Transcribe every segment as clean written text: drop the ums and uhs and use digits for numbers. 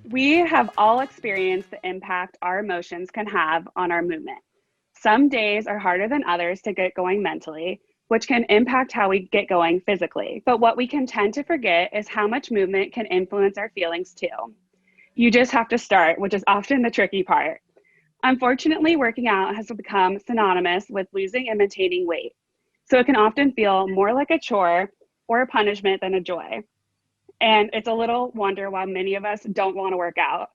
We have all experienced the impact our emotions can have on our movement. Some days are harder than others to get going mentally, which can impact how we get going physically. But what we can tend to forget is how much movement can influence our feelings too. You just have to start, which is often the tricky part. Unfortunately, working out has become synonymous with losing and maintaining weight. So it can often feel more like a chore or a punishment than a joy. And it's a little wonder why many of us don't want to work out.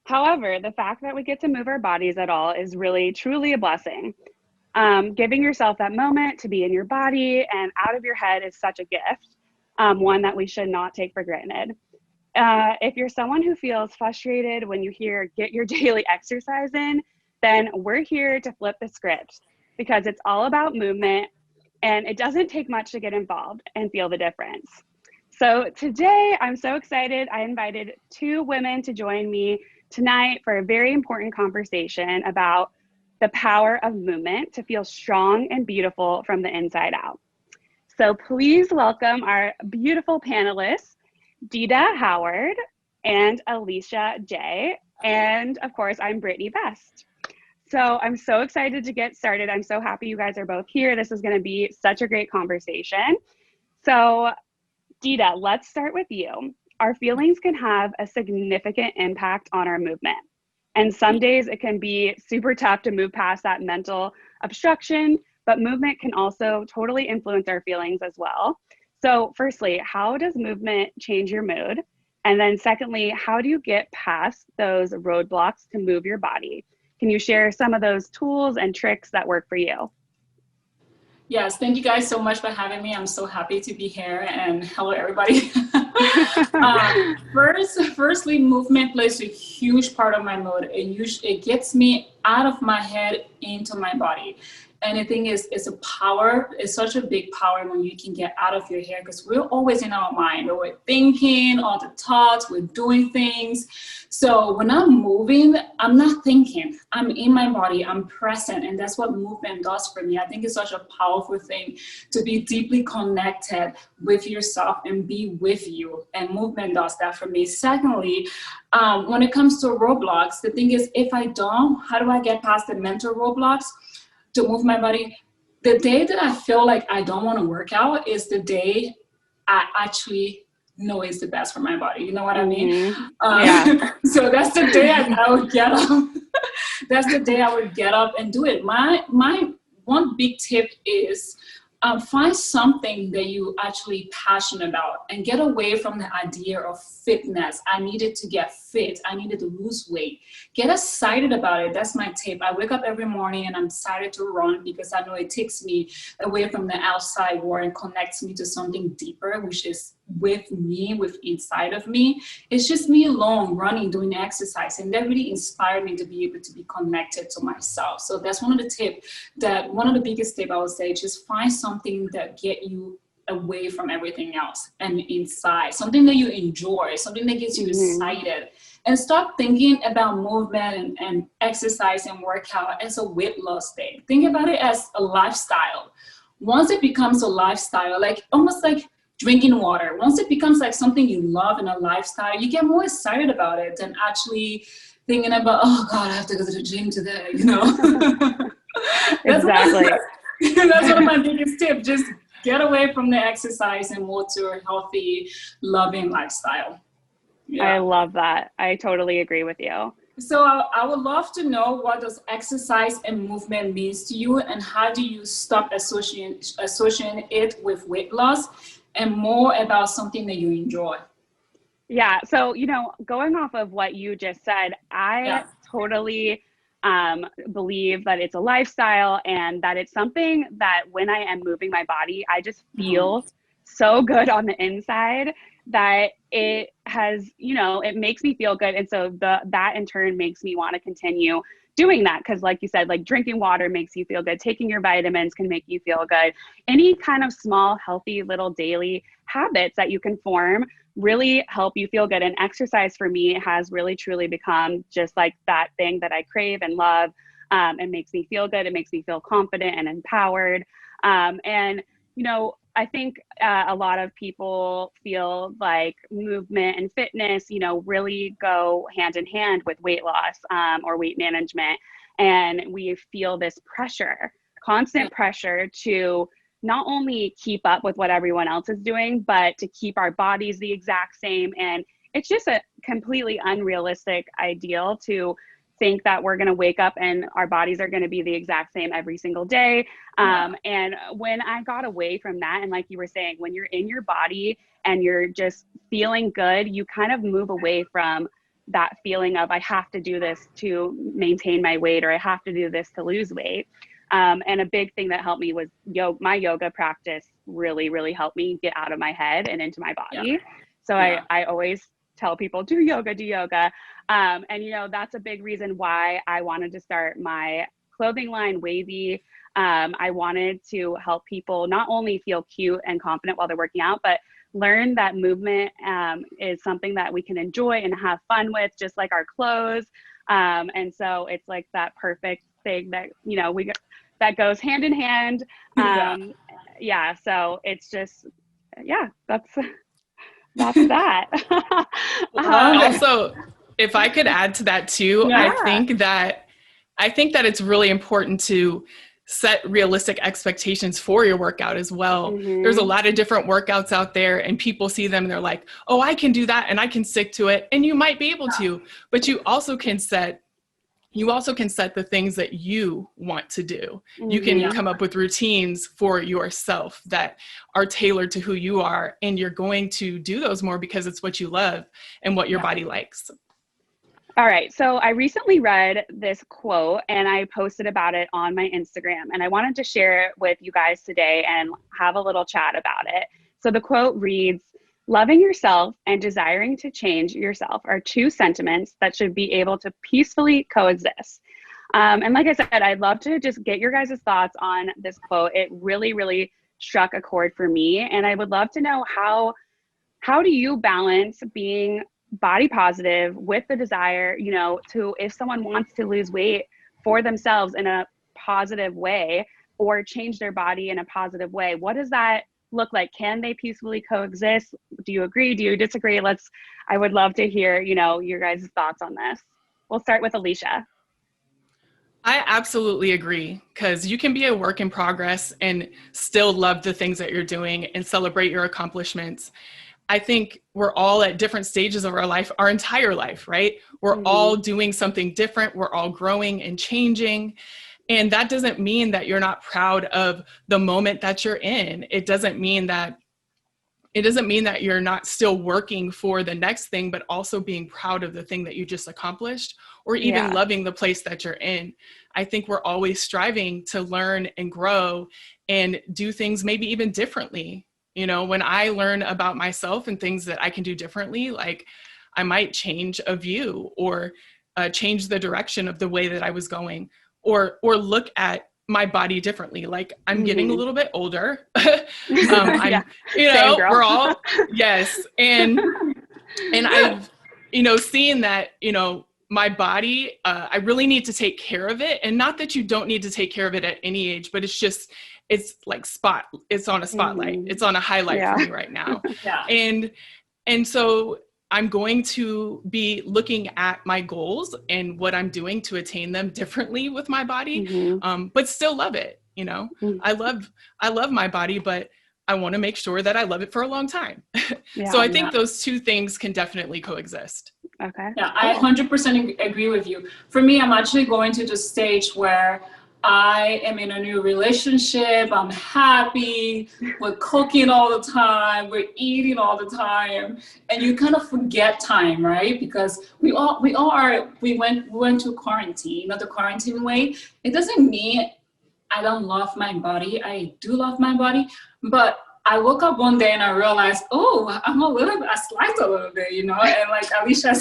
However, the fact that we get to move our bodies at all is really, truly a blessing. Giving yourself that moment to be in your body and out of your head is such a gift, one that we should not take for granted. If you're someone who feels frustrated when you hear get your daily exercise in, then we're here to flip the script because it's all about movement and it doesn't take much to get involved and feel the difference. So today I'm so excited. I invited two women to join me tonight for a very important conversation about the power of movement to feel strong and beautiful from the inside out. So please welcome our beautiful panelists, Dita Howard and Alicia J. And of course, I'm Brittany Best. So I'm so excited to get started. I'm so happy you guys are both here. This is going to be such a great conversation. So Dita, let's start with you. Our feelings can have a significant impact on our movement. And some days it can be super tough to move past that mental obstruction, but movement can also totally influence our feelings as well. So firstly, how does movement change your mood? And then secondly, how do you get past those roadblocks to move your body? Can you share some of those tools and tricks that work for you? Yes, thank you guys so much for having me. I'm so happy to be here, and hello everybody. Firstly, movement plays a huge part of my mood. It gets me out of my head into my body. And the thing is, it's such a big power when you can get out of your head, because we're always in our mind, or we're thinking all the thoughts, we're doing things. So when I'm moving, I'm not thinking, I'm in my body, I'm present. And that's what movement does for me. I think it's such a powerful thing to be deeply connected with yourself and be with you. And movement does that for me. Secondly, when it comes to roadblocks, the thing is, if I don't, how do I get past the mental roadblocks to move my body? The day that I feel like I don't want to work out is the day I actually know is the best for my body. You know what I mean? Yeah. So that's the day I would get up. That's the day I would get up and do it. My one big tip is find something that you actually passionate about and get away from the idea of fitness. I needed to get fit. I needed to lose weight. Get excited about it. That's my tip. I wake up every morning and I'm excited to run because I know it takes me away from the outside world and connects me to something deeper, which is with me, with inside of me. It's just me alone running, doing exercise, and that really inspired me to be able to be connected to myself. So that's one of the biggest tip I would say, just find something that get you away from everything else and inside, something that you enjoy, something that gets you excited, and stop thinking about movement and exercise and workout as a weight loss thing. Think about it as a lifestyle. Once it becomes a lifestyle, like almost like drinking water, once it becomes like something you love in a lifestyle, you get more excited about it than actually thinking about, oh God, I have to go to the gym today, you know? Exactly. That's one of my biggest tips. Just get away from the exercise and more to a healthy, loving lifestyle. Yeah. I love that. I totally agree with you. So I would love to know, what does exercise and movement means to you, and how do you stop associating it with weight loss, and more about something that you enjoy? Yeah. So, going off of what you just said, I totally believe that it's a lifestyle and that it's something that when I am moving my body, I just feel so good on the inside that it has, it makes me feel good. And so that in turn makes me want to continue doing that. Cause like you said, like drinking water makes you feel good. Taking your vitamins can make you feel good. Any kind of small, healthy little daily habits that you can form really help you feel good. And exercise for me has really truly become just like that thing that I crave and love. It makes me feel good. It makes me feel confident and empowered. And I think a lot of people feel like movement and fitness, you know, really go hand in hand with weight loss or weight management. And we feel this pressure, constant pressure to not only keep up with what everyone else is doing, but to keep our bodies the exact same. And it's just a completely unrealistic ideal to think that we're going to wake up and our bodies are going to be the exact same every single day. And when I got away from that, and like you were saying, when you're in your body and you're just feeling good, you kind of move away from that feeling of I have to do this to maintain my weight, or I have to do this to lose weight. And a big thing that helped me was my yoga practice really, really helped me get out of my head and into my body. So I always tell people, do yoga. And, you know, that's a big reason why I wanted to start my clothing line, Wavy. I wanted to help people not only feel cute and confident while they're working out, but learn that movement is something that we can enjoy and have fun with, just like our clothes. And so it's like that perfect thing that, you know, that goes hand in hand. So it's just, that's that. Also, if I could add to that too, I think that it's really important to set realistic expectations for your workout as well. There's a lot of different workouts out there, and people see them and they're like, oh, I can do that and I can stick to it. And you might be able to, but you also can set the things that you want to do. You can come up with routines for yourself that are tailored to who you are, and you're going to do those more because it's what you love and what your body likes. All right. So I recently read this quote and I posted about it on my Instagram, and I wanted to share it with you guys today and have a little chat about it. So the quote reads, "Loving yourself and desiring to change yourself are two sentiments that should be able to peacefully coexist." And like I said, I'd love to just get your guys' thoughts on this quote. It really, really struck a chord for me. And I would love to know how do you balance being body positive with the desire, you know, to, if someone wants to lose weight for themselves in a positive way or change their body in a positive way, what does that look like? Can they peacefully coexist? Do you agree? Do you disagree? I would love to hear, you know, your guys' thoughts on this. We'll start with Alicia. I absolutely agree, because you can be a work in progress and still love the things that you're doing and celebrate your accomplishments. I think we're all at different stages of our life, our entire life, right? We're all doing something different. We're all growing and changing. And that doesn't mean that you're not proud of the moment that you're in. It doesn't mean that you're not still working for the next thing, but also being proud of the thing that you just accomplished, or even loving the place that you're in. I think we're always striving to learn and grow and do things maybe even differently. You know, when I learn about myself and things that I can do differently, like I might change a view or change the direction of the way that I was going, or look at my body differently. Like I'm getting a little bit older. You know, we're all, yes. And I've, you know, seeing that, you know, my body, I really need to take care of it. And not that you don't need to take care of it at any age, but it's just, it's like it's on a spotlight. It's on a highlight for me right now. And so I'm going to be looking at my goals and what I'm doing to attain them differently with my body, but still love it. You know, I love my body, but I want to make sure that I love it for a long time. So I think those two things can definitely coexist. Okay. Yeah, I 100% agree with you. For me, I'm actually going to the stage where I am in a new relationship. I'm happy. We're cooking all the time. We're eating all the time, and you kind of forget time, right? Because we went to quarantine, you know, the quarantine way. It doesn't mean I don't love my body. I do love my body, but I woke up one day and I realized, oh, I slight a little bit, you know, and like Alicia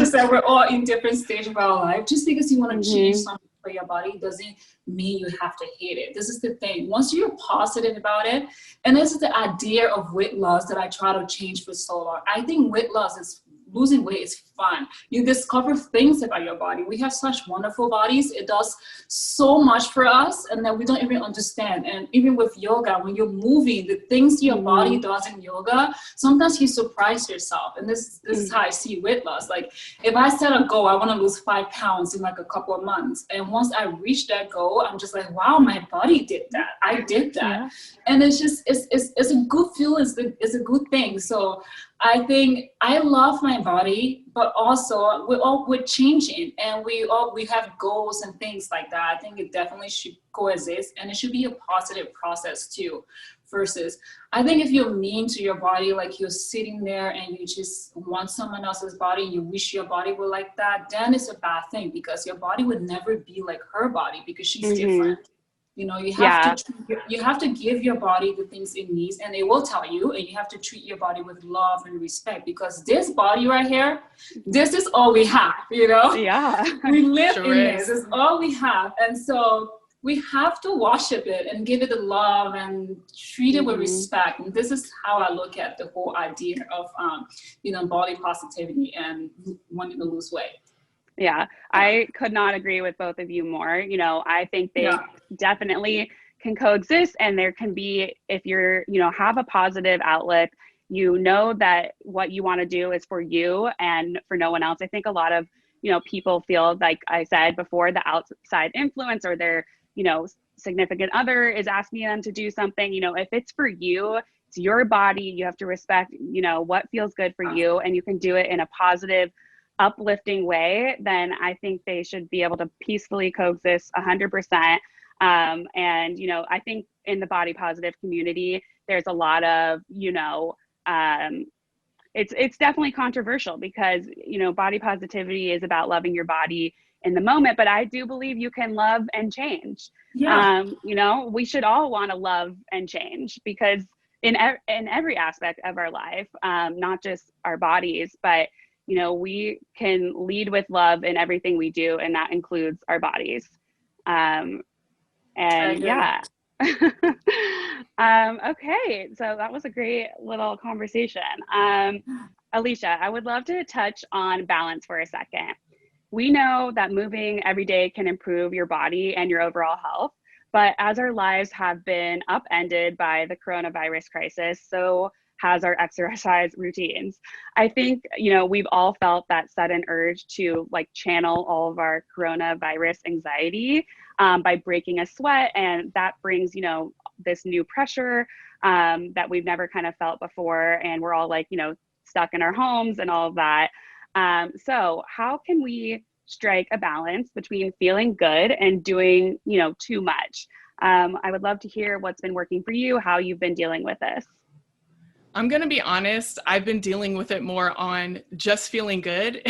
said, we're all in different stages of our life. Just because you want to change something for your body doesn't mean you have to hate it. This is the thing. Once you're positive about it, and this is the idea of weight loss that I try to change for so long. I think weight loss is losing weight is fun. You discover things about your body. We have such wonderful bodies. It does so much for us, and that we don't even understand. And even with yoga, when you're moving, the things your body does in yoga, sometimes you surprise yourself. And this is how I see weight loss. Like if I set a goal, I want to lose 5 pounds in like a couple of months. And once I reach that goal, I'm just like, wow, my body did that. I did that. Yeah. And it's just, it's a good feeling. It's a good thing. So I think I love my body, but also we're changing, and we have goals and things like that. I think it definitely should coexist, and it should be a positive process too. Versus, I think if you're mean to your body, like you're sitting there and you just want someone else's body, you wish your body were like that, then it's a bad thing, because your body would never be like her body, because she's different. You know, you have to give your body the things it needs, and it will tell you, and you have to treat your body with love and respect, because this body right here, this is all we have, you know? Yeah. We live Sure in is. this is all we have. And so we have to worship it and give it the love and treat it with respect. And this is how I look at the whole idea of, body positivity and wanting to lose weight. Yeah, I could not agree with both of you more. You know, I think they definitely can coexist, and there can be, if you're, have a positive outlook, that what you want to do is for you and for no one else. I think a lot of, people feel, like I said before, the outside influence, or their, significant other is asking them to do something. If it's for you, it's your body, you have to respect, what feels good for you, and you can do it in a positive, uplifting way, then I think they should be able to peacefully coexist 100%. And, I think in the body positive community, there's a lot of, it's definitely controversial, because, body positivity is about loving your body in the moment, but I do believe you can love and change. Yeah. We should all want to love and change, because in every aspect of our life, not just our bodies, but we can lead with love in everything we do, and that includes our bodies. Okay, so that was a great little conversation. Alicia, I would love to touch on balance for a second. We know that moving every day can improve your body and your overall health, but as our lives have been upended by the coronavirus crisis, so has our exercise routines. I think, we've all felt that sudden urge to channel all of our coronavirus anxiety by breaking a sweat. And that brings, this new pressure that we've never kind of felt before. And we're all stuck in our homes and all of that. So how can we strike a balance between feeling good and doing, too much? I would love to hear what's been working for you, how you've been dealing with this. I'm going to be honest, I've been dealing with it more on just feeling good.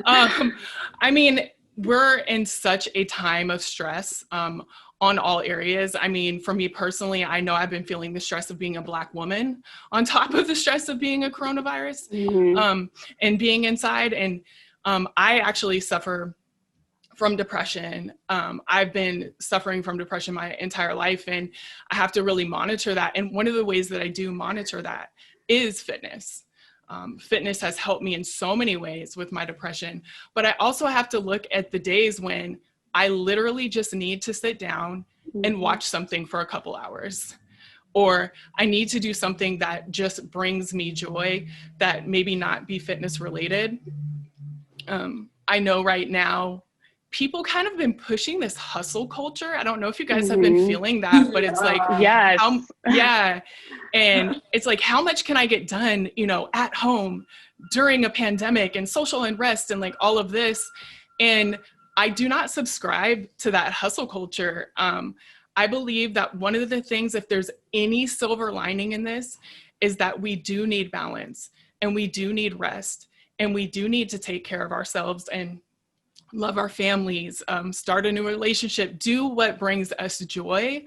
I mean, we're in such a time of stress on all areas. I mean, for me personally, I know I've been feeling the stress of being a Black woman on top of the stress of being a coronavirus and being inside. And I actually suffer from depression. I've been suffering from depression my entire life, and I have to really monitor that. And one of the ways that I do monitor that is fitness. Fitness has helped me in so many ways with my depression, but I also have to look at the days when I literally just need to sit down and watch something for a couple hours, or I need to do something that just brings me joy that maybe not be fitness related. I know right now, people kind of been pushing this hustle culture. I don't know if you guys have been feeling that, but it's like, yes. And it's like, how much can I get done, at home during a pandemic and social unrest and all of this. And I do not subscribe to that hustle culture. I believe that one of the things, if there's any silver lining in this, is that we do need balance, and we do need rest, and we do need to take care of ourselves and love our families, start a new relationship, do what brings us joy.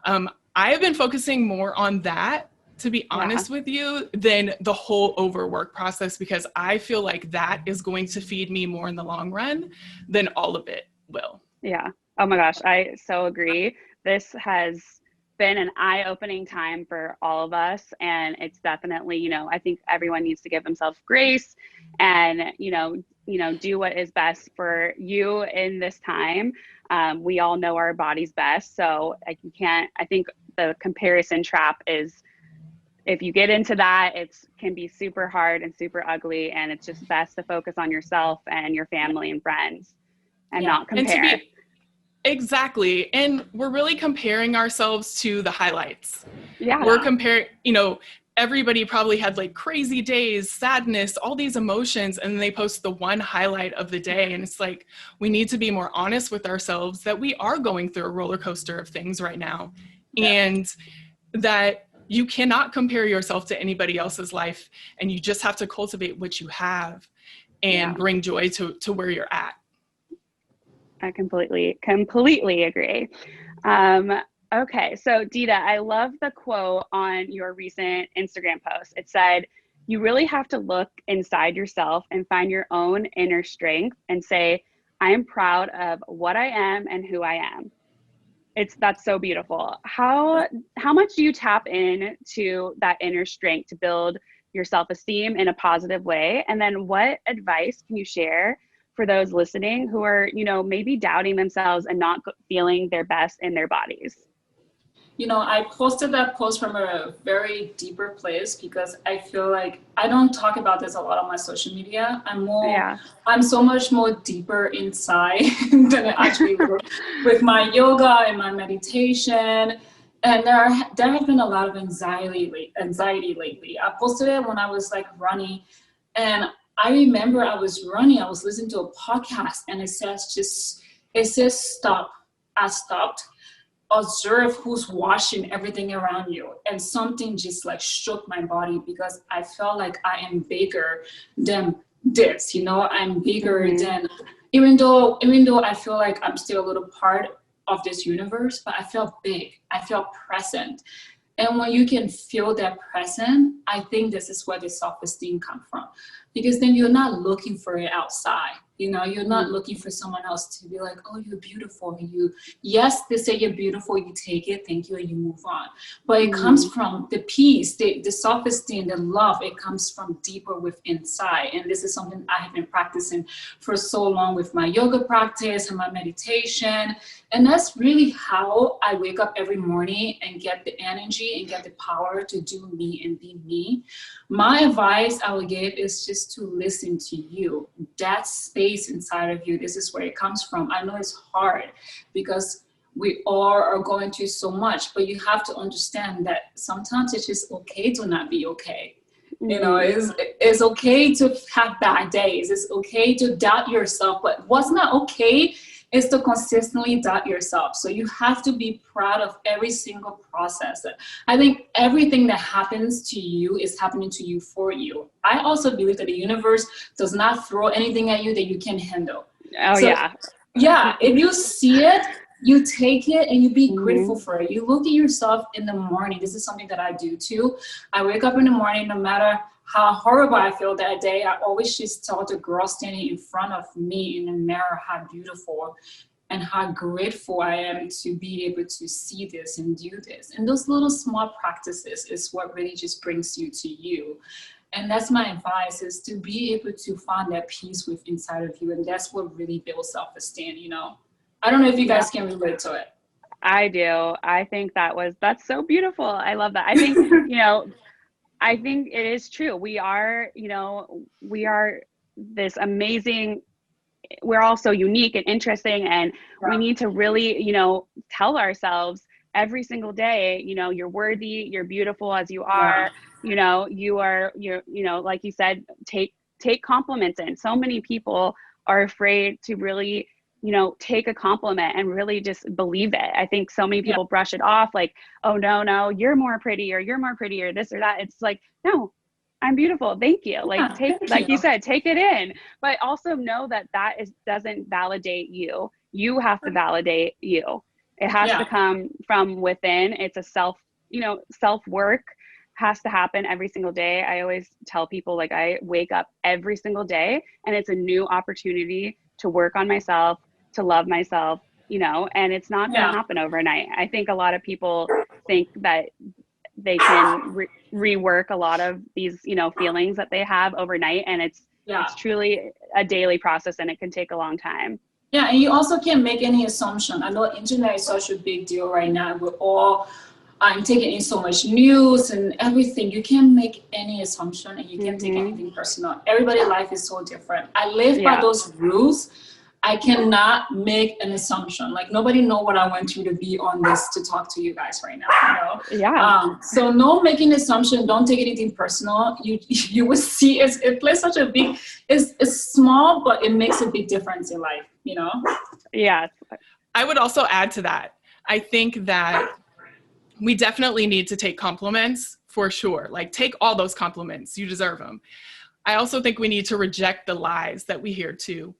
I have been focusing more on that, to be honest with you, than the whole overwork process, because I feel like that is going to feed me more in the long run than all of it will. Yeah. Oh my gosh, I so agree. This has been an eye-opening time for all of us. And it's definitely, you know, I think everyone needs to give themselves grace and, do what is best for you in this time. We all know our bodies best. So like I think the comparison trap is, if you get into that, it can be super hard and super ugly. And it's just best to focus on yourself and your family and friends and not compare. Exactly. And we're really comparing ourselves to the highlights. Yeah. We're comparing, everybody probably had like crazy days, sadness, all these emotions, and they post the one highlight of the day. And it's like, we need to be more honest with ourselves that we are going through a roller coaster of things right now. Yeah. And that you cannot compare yourself to anybody else's life. And you just have to cultivate what you have and bring joy to where you're at. I completely agree. Okay, so Dita, I love the quote on your recent Instagram post. It said, "You really have to look inside yourself and find your own inner strength and say, I am proud of what I am and who I am." That's so beautiful. How much do you tap into that inner strength to build your self-esteem in a positive way? And then what advice can you share for those listening who are, maybe doubting themselves and not feeling their best in their bodies? I posted that post from a very deeper place because I feel like I don't talk about this a lot on my social media. I'm so much more deeper inside than I actually work with my yoga and my meditation. And there have been a lot of anxiety lately. I posted it when I was like running, and I remember I was running, I was listening to a podcast, and it says stop. I stopped. Observe who's watching everything around you. And something just like shook my body because I felt like I am bigger than this, I'm bigger than, even though I feel like I'm still a little part of this universe, but I felt big, I felt present. And when you can feel that present, I think this is where the self-esteem comes from. Because then you're not looking for it outside. You're not looking for someone else to be like, oh, you're beautiful. Yes, they say you're beautiful, you take it, thank you, and you move on. But it comes from the peace, the self-esteem, the love, it comes from deeper within inside. And this is something I have been practicing for so long with my yoga practice and my meditation. And that's really how I wake up every morning and get the energy and get the power to do me and be me. My advice I would give is just to listen to you. That space inside of you, this is where it comes from. I know it's hard because we all are going through so much, but you have to understand that sometimes it's just okay to not be okay. It's okay to have bad days. It's okay to doubt yourself, but what's not okay is to consistently doubt yourself. So you have to be proud of every single process. I think everything that happens to you is happening to you for you. I also believe that the universe does not throw anything at you that you can't handle. Yeah, if you see it, you take it and you be grateful for it. You look at yourself in the morning. This is something that I do too. I wake up in the morning, no matter how horrible I feel that day, I always just tell the girl standing in front of me in the mirror how beautiful and how grateful I am to be able to see this and do this. And those little small practices is what really just brings you to you. And that's my advice, is to be able to find that peace within inside of you. And that's what really builds self-esteem, I don't know if you guys can relate to it. I do. I think that's so beautiful. I love that. I think, I think it is true. We are this amazing, we're all so unique and interesting, and we need to really, tell ourselves every single day, you're worthy, you're beautiful as you are, you're like you said, take compliments in. So many people are afraid to really, take a compliment and really just believe it. I think so many people brush it off like, oh, no, you're more pretty, or this or that. It's like, no, I'm beautiful. Thank you. Like, you said, take it in, but also know that doesn't validate you. You have to validate you. It has to come from within. It's a self-work has to happen every single day. I always tell people, like, I wake up every single day and it's a new opportunity to work on myself, to love myself, and it's not going to Yeah. happen overnight. I think a lot of people think that they can rework a lot of these, feelings that they have overnight. And it's truly a daily process, and it can take a long time. Yeah, and you also can't make any assumption. I know internet is such a big deal right now. We're all taking in so much news and everything. You can't make any assumption, and you can't take anything personal. Everybody's life is so different. I live by those rules. I cannot make an assumption. Like, nobody know what I went through to be on this, to talk to you guys right now, Yeah. So no making assumption, don't take anything personal. You will see it plays such a big, it's small, but it makes a big difference in life, Yeah. I would also add to that. I think that we definitely need to take compliments, for sure. Like, take all those compliments, you deserve them. I also think we need to reject the lies that we hear too.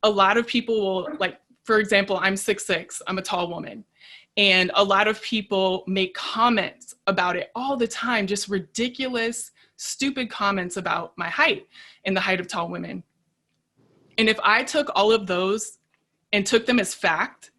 A lot of people will, like, for example, I'm 6'6", I'm a tall woman. And a lot of people make comments about it all the time, just ridiculous, stupid comments about my height and the height of tall women. And if I took all of those and took them as fact,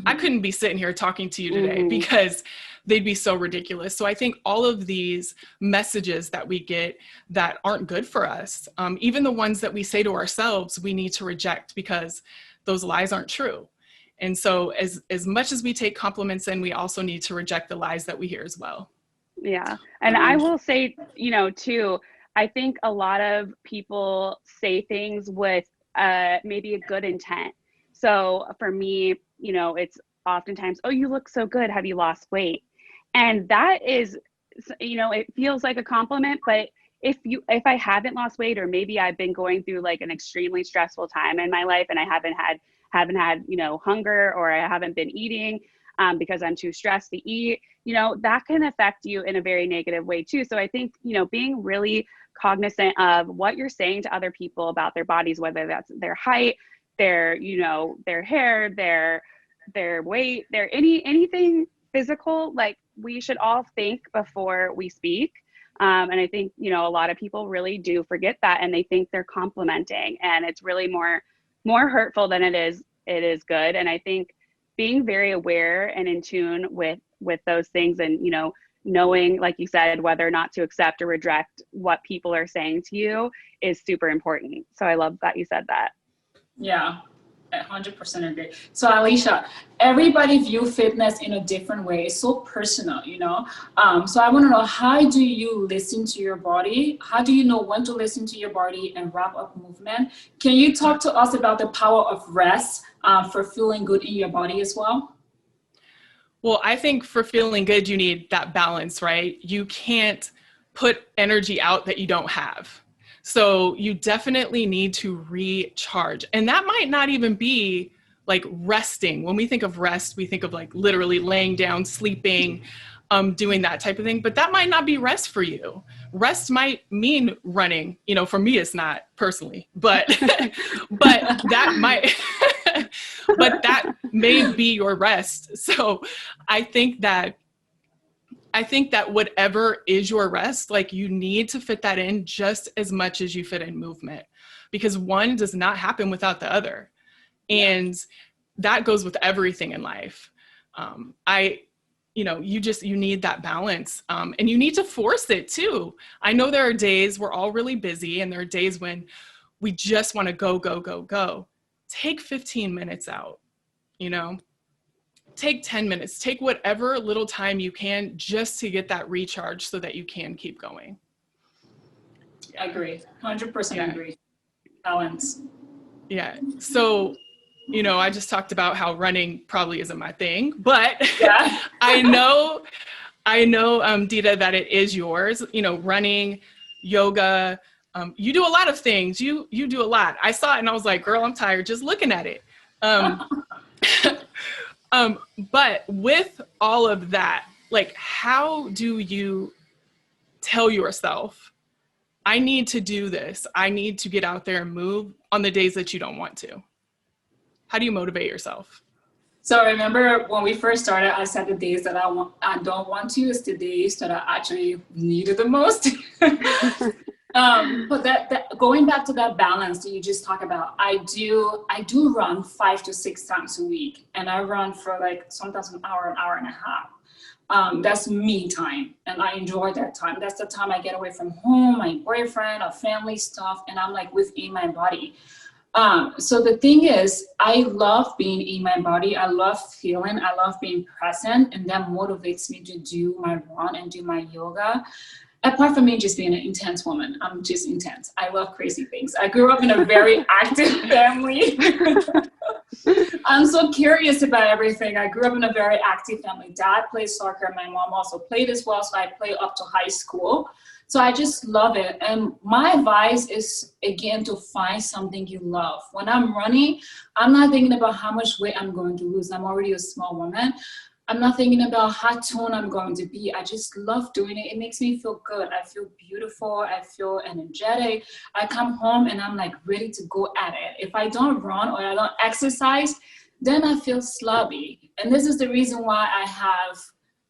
I couldn't be sitting here talking to you today because they'd be so ridiculous. So I think all of these messages that we get that aren't good for us, even the ones that we say to ourselves, we need to reject, because those lies aren't true. And so as much as we take compliments in, we also need to reject the lies that we hear as well. Yeah. And I will say, too, I think a lot of people say things with maybe a good intent. So for me, it's oftentimes, oh, you look so good. Have you lost weight? And that is, it feels like a compliment, but if I haven't lost weight, or maybe I've been going through like an extremely stressful time in my life, and I haven't had, hunger, or I haven't been eating because I'm too stressed to eat, that can affect you in a very negative way too. So I think, being really cognizant of what you're saying to other people about their bodies, whether that's their height, their, their hair, their weight, anything physical, like, we should all think before we speak. And I think, a lot of people really do forget that, and they think they're complimenting, and it's really more hurtful than it is good. And I think being very aware and in tune with those things, and, knowing, like you said, whether or not to accept or reject what people are saying to you is super important. So I love that you said that. Yeah, 100% agree. So Alicia, everybody view fitness in a different way. It's so personal, So I want to know, how do you listen to your body? How do you know when to listen to your body and wrap up movement? Can you talk to us about the power of rest for feeling good in your body as well? Well, I think for feeling good, you need that balance, right? You can't put energy out that you don't have. So you definitely need to recharge. And that might not even be like resting. When we think of rest, we think of like literally laying down, sleeping, doing that type of thing. But that might not be rest for you. Rest might mean running. For me, it's not personally, but that might, but that may be your rest. So I think that whatever is your rest, like, you need to fit that in just as much as you fit in movement, because one does not happen without the other. And that goes with everything in life. You need that balance, and you need to force it too. I know there are days we're all really busy, and there are days when we just want to go, go, go, go. Take 15 minutes out, take 10 minutes, take whatever little time you can just to get that recharge so that you can keep going. I agree. 100% agree. Balance. Yeah. So, I just talked about how running probably isn't my thing, but I know, Dita, that it is yours, running, yoga. You do a lot of things. You do a lot. I saw it and I was like, girl, I'm tired just looking at it. But with all of that, like, how do you tell yourself, I need to do this. I need to get out there and move on the days that you don't want to? How do you motivate yourself? So remember when we first started, I said the days that I don't want to is the days that I actually need it the most. But that going back to that balance that you just talked about, I do run 5 to 6 times a week, and I run for like sometimes an hour and a half. That's me time, and I enjoy that time. That's the time I get away from home, my boyfriend, or family stuff, and I'm like within my body. So the thing is, I love being in my body. I love feeling, I love being present, and that motivates me to do my run and do my yoga. Apart from me just being an intense woman, I'm just intense. I love crazy things. I grew up in a very active family. I'm so curious about everything. I grew up in a very active family. Dad plays soccer. My mom also played as well. So I played up to high school. So I just love it. And my advice is, again, to find something you love. When I'm running, I'm not thinking about how much weight I'm going to lose. I'm already a small woman. I'm not thinking about how toned I'm going to be. I just love doing it. It makes me feel good. I feel beautiful. I feel energetic. I come home and I'm like ready to go at it. If I don't run or I don't exercise, then I feel sluggy. And this is the reason why I have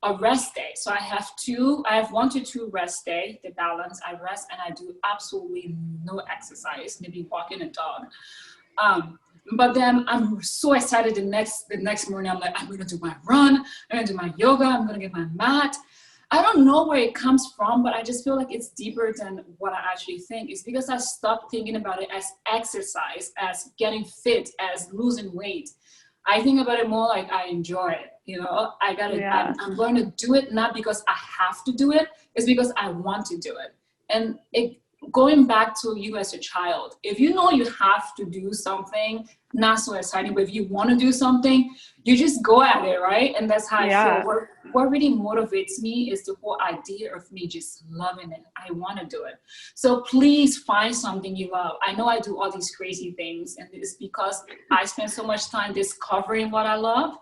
a rest day. So I have 1 to 2 rest day, the balance. I rest and I do absolutely no exercise, maybe walking a dog. But then I'm so excited the next morning. I'm like, I'm gonna do my run, I'm gonna do my yoga, I'm gonna get my mat. I don't know where it comes from, but I just feel like it's deeper than what I actually think. It's because I stopped thinking about it as exercise, as getting fit, as losing weight. I think about it more like I enjoy it. You know, I'm going to do it not because I have to do it, it's because I want to do it. And going back to you as a child, if you know you have to do something, not so exciting, but if you want to do something, you just go at it, right? And that's how I feel. What really motivates me is the whole idea of me just loving it. I want to do it. So please find something you love. I know I do all these crazy things, and it's because I spend so much time discovering what I love.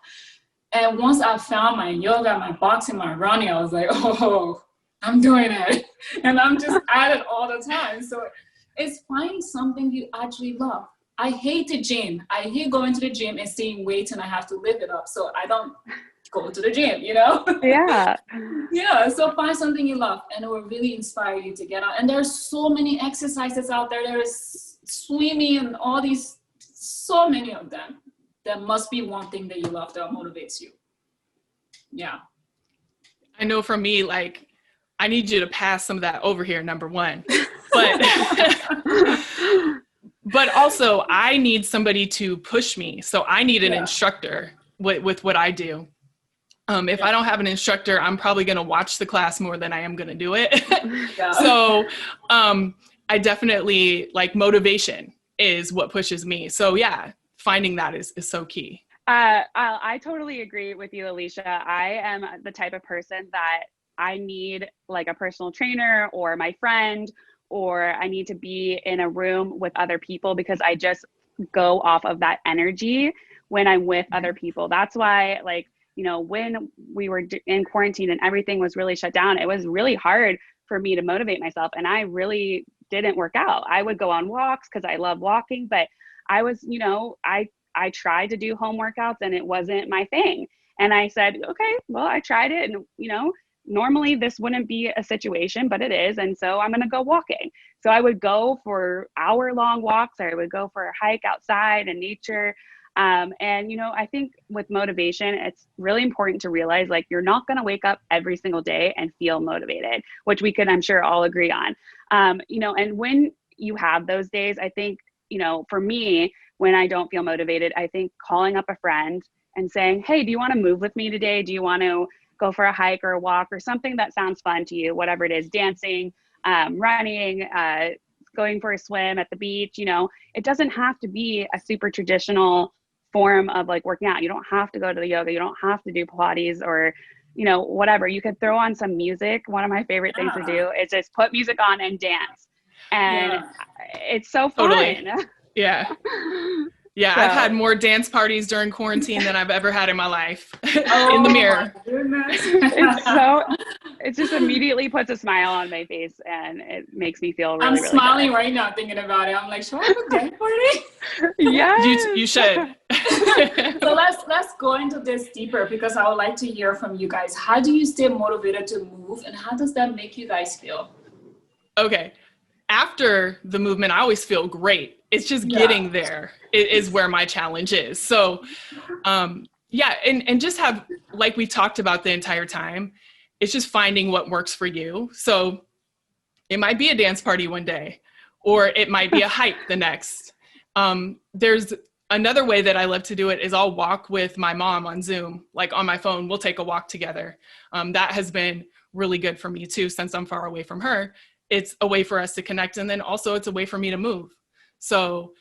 And once I found my yoga, my boxing, my running, I was like, oh, I'm doing it. And I'm just at it all the time. So it's finding something you actually love. I hate the gym. I hate going to the gym and seeing weights and I have to lift it up. So I don't go to the gym, you know? Yeah. Yeah. So find something you love and it will really inspire you to get out. And there's so many exercises out there. There is swimming and all these, so many of them. There must be one thing that you love that motivates you. Yeah. I know for me, like, I need you to pass some of that over here, number one. But but also I need somebody to push me. So I need an instructor with what I do. If I don't have an instructor, I'm probably going to watch the class more than I am going to do it. So I definitely, like, motivation is what pushes me. So yeah, finding that is so key. I totally agree with you, Alicia. I am the type of person that I need like a personal trainer or my friend, or I need to be in a room with other people because I just go off of that energy when I'm with other people. That's why, like, you know, when we were in quarantine and everything was really shut down, it was really hard for me to motivate myself. And I really didn't work out. I would go on walks because I love walking, but I was, you know, I tried to do home workouts and it wasn't my thing. And I said, okay, well, I tried it. And, you know, normally this wouldn't be a situation, but it is. And so I'm going to go walking. So I would go for hour-long walks, or I would go for a hike outside in nature. And, you know, I think with motivation, it's really important to realize, like, you're not going to wake up every single day and feel motivated, which we could, I'm sure, all agree on. You know, and when you have those days, I think, you know, for me, when I don't feel motivated, I think calling up a friend and saying, hey, do you want to move with me today? Do you want to go for a hike or a walk or something that sounds fun to you, whatever it is, dancing, running, going for a swim at the beach? You know, it doesn't have to be a super traditional form of like working out. You don't have to go to the yoga. You don't have to do Pilates or, you know, whatever. You could throw on some music. One of my favorite things to do is just put music on and dance. And it's so fun. Totally. Yeah. Yeah, so, I've had more dance parties during quarantine than I've ever had in my life. In the mirror. My goodness. It just immediately puts a smile on my face and it makes me feel really, I'm really smiling good. Right now thinking about it. I'm like, should I have a dance party? Yeah. You should. So let's go into this deeper because I would like to hear from you guys. How do you stay motivated to move and how does that make you guys feel? Okay. after the movement, I always feel great. It's just getting there is where my challenge is. So, yeah. And just have, like we talked about the entire time, it's just finding what works for you. So it might be a dance party one day, or it might be a hike the next. There's another way that I love to do it is I'll walk with my mom on Zoom, like on my phone, we'll take a walk together. That has been really good for me too, since I'm far away from her. It's a way for us to connect. And then also it's a way for me to move. So,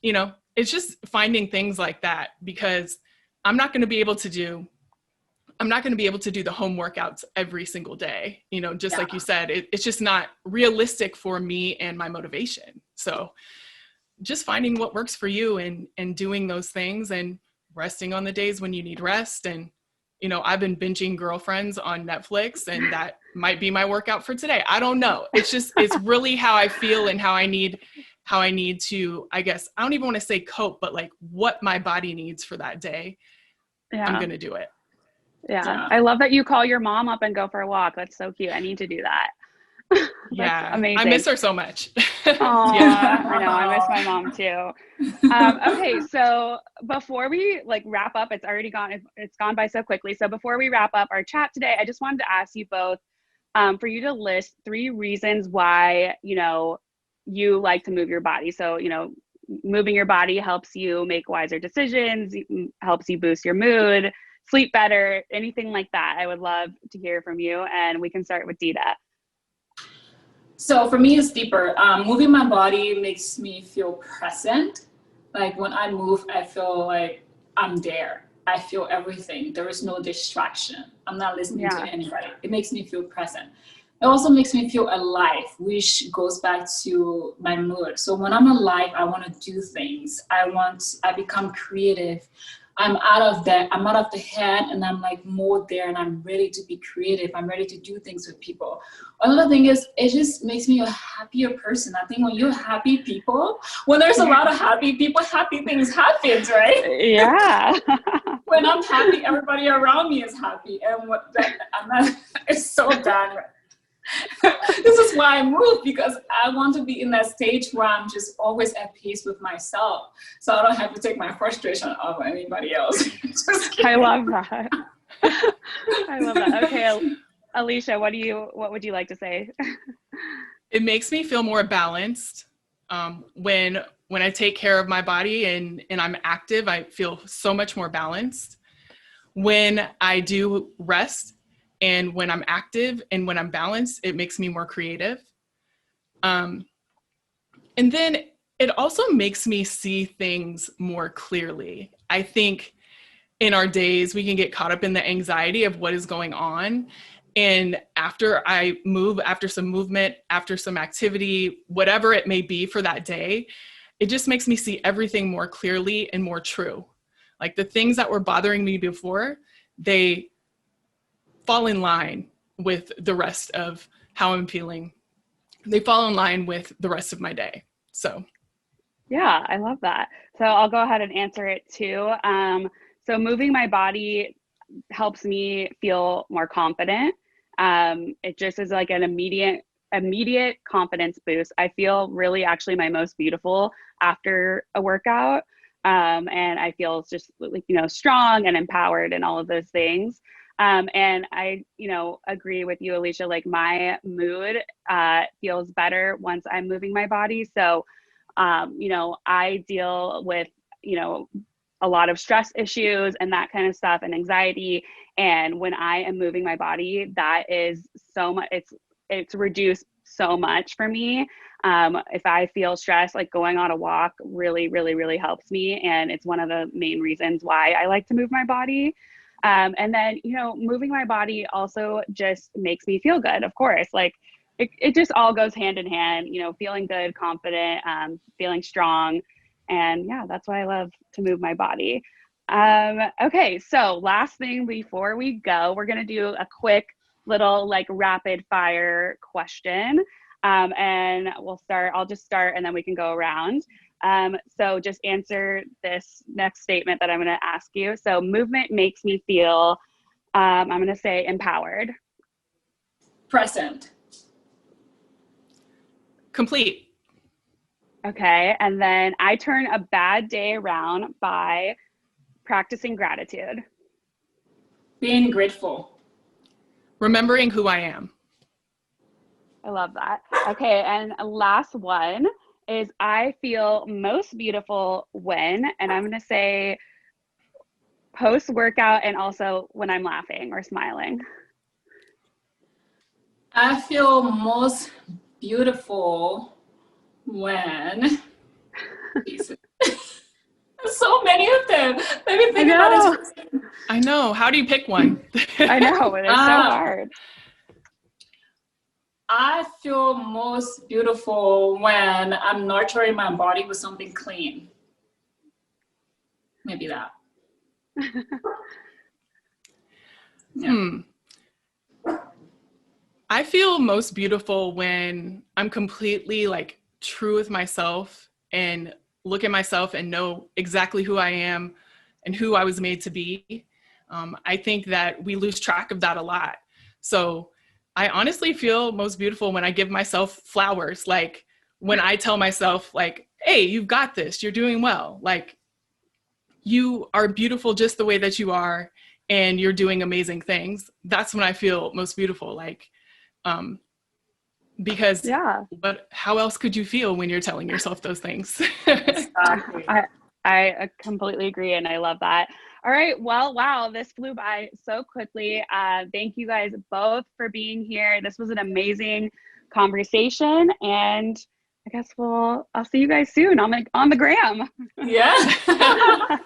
you know, it's just finding things like that, because I'm not going to be able to do the home workouts every single day. You know, just like you said, it's just not realistic for me and my motivation. So just finding what works for you and doing those things, and resting on the days when you need rest. And, you know, I've been binging Girlfriends on Netflix, and that might be my workout for today. I don't know. It's just, it's really how I feel and how I need to, I guess, I don't even want to say cope, but like what my body needs for that day. I'm going to do it. Yeah. I love that you call your mom up and go for a walk. That's so cute. I need to do that. Yeah. Amazing. I miss her so much. Yeah, I know. I miss my mom too. Okay. So before we like wrap up, it's gone by so quickly. So before we wrap up our chat today, I just wanted to ask you both, for you to list 3 reasons why, you know, you like to move your body. So, you know, moving your body helps you make wiser decisions, helps you boost your mood, sleep better, anything like that. I would love to hear from you, and we can start with Dita. So for me, it's deeper. Moving my body makes me feel present. Like when I move, I feel like I'm there. I feel everything. There is no distraction. I'm not listening to anybody. It makes me feel present. It also makes me feel alive, which goes back to my mood. So when I'm alive, I want to do things. I become creative. I'm out of the head, and I'm like more there, and I'm ready to be creative. I'm ready to do things with people. Another thing is, it just makes me a happier person. I think when you're happy people, when there's a lot of happy people, happy things happen, right? Yeah. When I'm happy, everybody around me is happy. And it's so bad. This is why I moved, because I want to be in that stage where I'm just always at peace with myself, so I don't have to take my frustration off of anybody else. I love that. I love that. Okay, Alicia, what would you like to say? It makes me feel more balanced. When I take care of my body and I'm active, I feel so much more balanced. When I do rest, and when I'm active and when I'm balanced, it makes me more creative. And then it also makes me see things more clearly. I think in our days, we can get caught up in the anxiety of what is going on. And after I move, after some movement, after some activity, whatever it may be for that day, it just makes me see everything more clearly and more true. Like the things that were bothering me before, they fall in line with the rest of how I'm feeling. They fall in line with the rest of my day. So. Yeah, I love that. So I'll go ahead and answer it too. So moving my body helps me feel more confident. It just is like an immediate confidence boost. I feel really actually my most beautiful after a workout. And I feel just like, you know, strong and empowered and all of those things. And I, you know, agree with you, Alicia, like my mood feels better once I'm moving my body. So, you know, I deal with, you know, a lot of stress issues and that kind of stuff and anxiety. And when I am moving my body, that is so much, it's reduced so much for me. If I feel stressed, like going on a walk really, really, really helps me. And it's one of the main reasons why I like to move my body. And then, you know, moving my body also just makes me feel good, of course. Like it just all goes hand in hand, you know, feeling good, confident, feeling strong. And yeah, that's why I love to move my body. Okay, so last thing before we go, we're going to do a quick little like rapid fire question. And I'll just start and then we can go around. So just answer this next statement that I'm going to ask you. So movement makes me feel, I'm going to say empowered. Present. Complete. Okay. And then I turn a bad day around by practicing gratitude. Being grateful. Remembering who I am. I love that. Okay. And last one is I feel most beautiful when, and I'm going to say post workout and also when I'm laughing or smiling. I feel most beautiful when so many of them. Let me think about it. I know. How do you pick one? I know. It's so hard. I feel most beautiful when I'm nurturing my body with something clean. Maybe that. Yeah. I feel most beautiful when I'm completely like true with myself and look at myself and know exactly who I am and who I was made to be. I think that we lose track of that a lot. So I honestly feel most beautiful when I give myself flowers. Like when I tell myself like, hey, you've got this, you're doing well. Like you are beautiful just the way that you are and you're doing amazing things. That's when I feel most beautiful. Like, because but how else could you feel when you're telling yourself those things? Exactly. I completely agree, and I love that. All right, well, wow, this flew by so quickly. Thank you guys both for being here. This was an amazing conversation, and I guess I'll see you guys soon on the gram. Yeah.